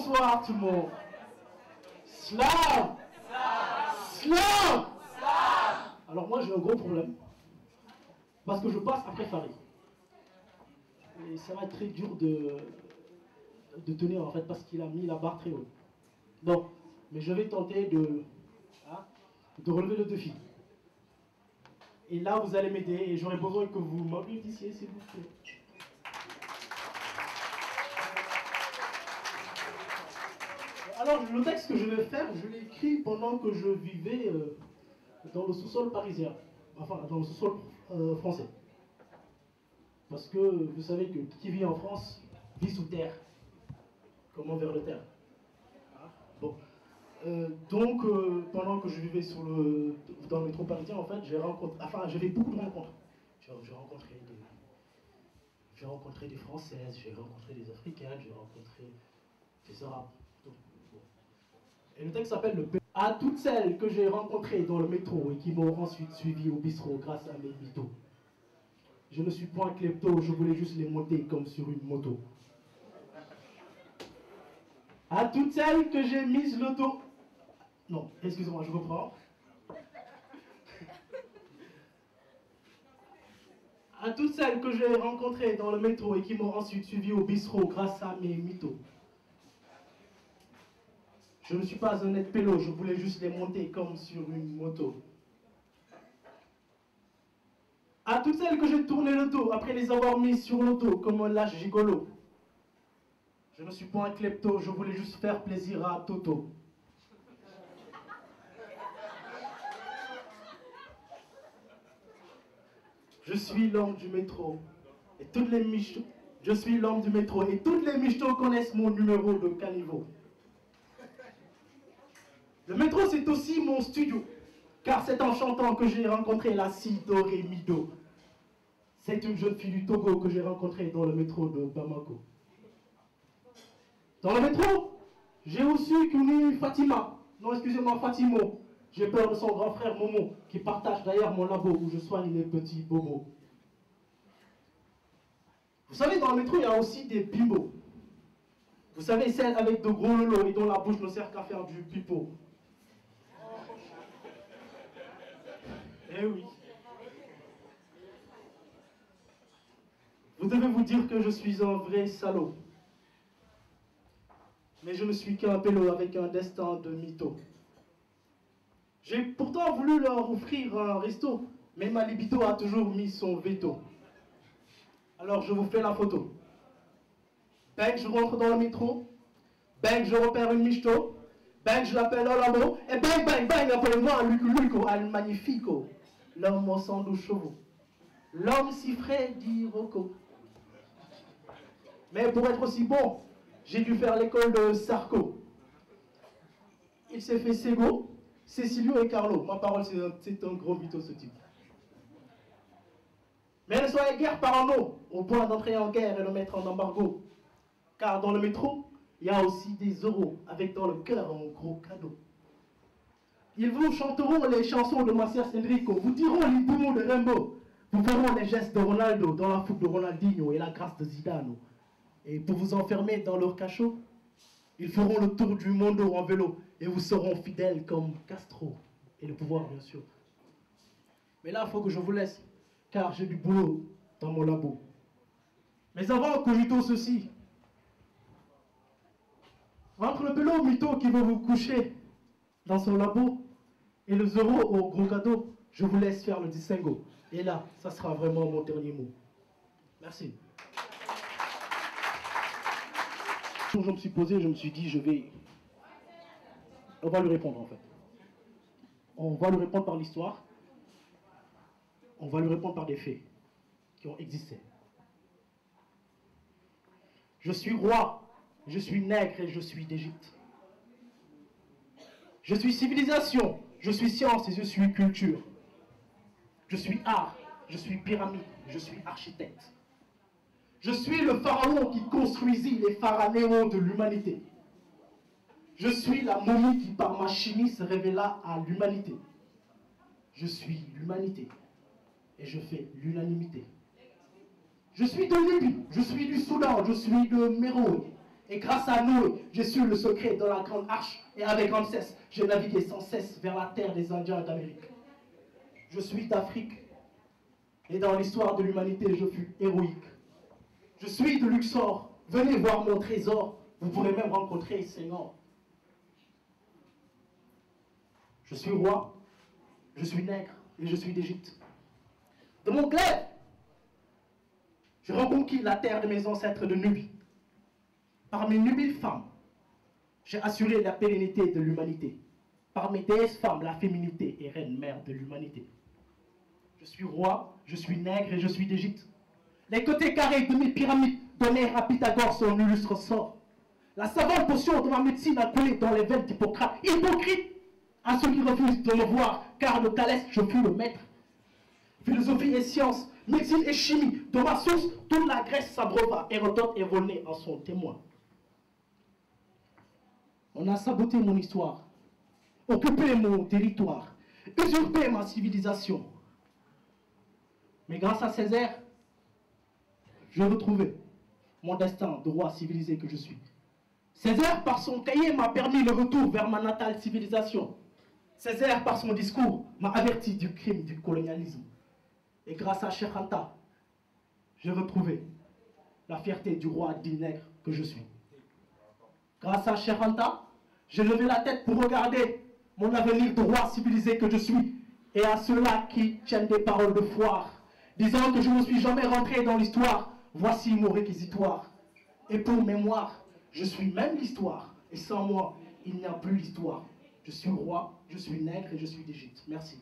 Bonsoir tout le monde. Slam. Slam. Alors moi j'ai un gros problème. Parce que je passe après Farid. Et ça va être très dur de tenir en fait parce qu'il a mis la barre très haut. Donc, mais je vais tenter de relever le défi. Et là vous allez m'aider et j'aurai besoin que vous m'applaudissiez s'il vous plaît. Alors le texte que je vais faire, je l'ai écrit pendant que je vivais dans le sous-sol parisien. Enfin, dans le sous-sol français. Parce que vous savez que qui vit en France vit sous terre. Comment vers le terre. Bon. Donc, pendant que je vivais dans le métro parisien, en fait, j'avais beaucoup de rencontres. J'ai rencontré des Françaises, j'ai rencontré des Africaines, j'ai rencontré des Arabes. Donc, bon. Et le texte s'appelle le P. À toutes celles que j'ai rencontrées dans le métro et qui m'ont ensuite suivi au bistrot grâce à mes mythos. Je ne suis point klepto, je voulais juste les monter comme sur une moto. À toutes celles que j'ai mises le dos. Non, excusez-moi, je reprends. À toutes celles que j'ai rencontrées dans le métro et qui m'ont ensuite suivi au bistrot grâce à mes mythos. Je ne suis pas un net pélo, je voulais juste les monter comme sur une moto. À toutes celles que j'ai tourné le dos après les avoir mises sur l'auto comme un lâche gigolo. Je ne suis pas un klepto, je voulais juste faire plaisir à Toto. Je suis l'homme du métro. Et toutes les michtos. Je suis l'homme du métro. Et toutes les michtos connaissent mon numéro de caniveau. Le métro, c'est aussi mon studio. Car c'est en chantant que j'ai rencontré la si Doré Mido. C'est une jeune fille du Togo que j'ai rencontrée dans le métro de Bamako. Dans le métro, j'ai aussi connu Fatima. Non, excusez-moi, Fatimo. J'ai peur de son grand frère Momo, qui partage d'ailleurs mon labo où je soigne les petits bobos. Vous savez, dans le métro, il y a aussi des bimbos. Vous savez, celles avec de gros lolos et dont la bouche ne sert qu'à faire du pipeau. Eh oui. Vous devez vous dire que je suis un vrai salaud. Mais je ne suis qu'un pélo avec un destin de mytho. J'ai pourtant voulu leur offrir un resto, mais ma libido a toujours mis son veto. Alors je vous fais la photo. Bang, je rentre dans le métro. Bang, je repère une michto. Bang, je l'appelle Olamo. Et bang, bang, bang, appelle-moi Luco, al magnifico. L'homme aux 112 chevaux. L'homme si frais dit Rocco. Mais pour être aussi bon, j'ai dû faire l'école de Sarko. Il s'est fait Sego, Cecilio et Carlo. Ma parole, c'est un gros mytho ce type. Mais ne soyez guère parano, au point d'entrer en guerre et le mettre en embargo. Car dans le métro, il y a aussi des euros, avec dans le cœur un gros cadeau. Ils vous chanteront les chansons de Macias Enrico, vous diront les poumons de Rimbaud, vous feront les gestes de Ronaldo dans la foule de Ronaldinho et la grâce de Zidane. Et pour vous enfermer dans leur cachot, ils feront le tour du monde en vélo et vous seront fidèles comme Castro et le pouvoir bien sûr. Mais là, il faut que je vous laisse, car j'ai du boulot dans mon labo. Mais avant, cogito ceci. Entre le pélo mytho qui veut vous coucher dans son labo et le zéro au gros cadeau, je vous laisse faire le distinguo. Et là, ça sera vraiment mon dernier mot. Merci. Je me suis posé, je me suis dit, on va lui répondre en fait. On va lui répondre par l'histoire. On va lui répondre par des faits qui ont existé. Je suis roi, je suis nègre et je suis d'Égypte. Je suis civilisation, je suis science et je suis culture. Je suis art, je suis pyramide, je suis architecte. Je suis le pharaon qui construisit les pharaons de l'humanité. Je suis la momie qui par ma chimie se révéla à l'humanité. Je suis l'humanité et je fais l'unanimité. Je suis de Libye, je suis du Soudan, je suis de Méroé. Et grâce à nous, j'ai su le secret de la grande arche. Et avec Ramsès, j'ai navigué sans cesse vers la terre des Indiens d'Amérique. Je suis d'Afrique. Et dans l'histoire de l'humanité, je fus héroïque. Je suis de Luxor. Venez voir mon trésor. Vous pourrez même rencontrer Senghor. Je suis roi. Je suis nègre. Et je suis d'Égypte. De mon glaive, je reconquis la terre de mes ancêtres de Nubie. Par mes nubiles femmes, j'ai assuré la pérennité de l'humanité. Par mes déesses femmes, la féminité est reine mère de l'humanité. Je suis roi, je suis nègre et je suis d'Égypte. Les côtés carrés de mes pyramides donnèrent à Pythagore son illustre sort. La savante potion de ma médecine a coulé dans les veines d'Hippocrate. Hypocrite à ceux qui refusent de me voir, car de Thalès, je fus le maître. Philosophie et science, médecine et chimie, de ma source, toute la Grèce s'abreuva. Hérodote est volé en son témoin. On a saboté mon histoire, occupé mon territoire, usurpé ma civilisation. Mais grâce à Césaire, j'ai retrouvé mon destin de roi civilisé que je suis. Césaire, par son cahier, m'a permis le retour vers ma natale civilisation. Césaire, par son discours, m'a averti du crime du colonialisme. Et grâce à Cheikh Anta, j'ai retrouvé la fierté du roi dit nègre que je suis. Grâce à Cheikh Anta, j'ai levé la tête pour regarder mon avenir de roi civilisé que je suis. Et à ceux-là qui tiennent des paroles de foire, disant que je ne suis jamais rentré dans l'histoire, voici mon réquisitoire. Et pour mémoire, je suis même l'histoire. Et sans moi, il n'y a plus l'histoire. Je suis roi, je suis nègre et je suis d'Égypte. Merci.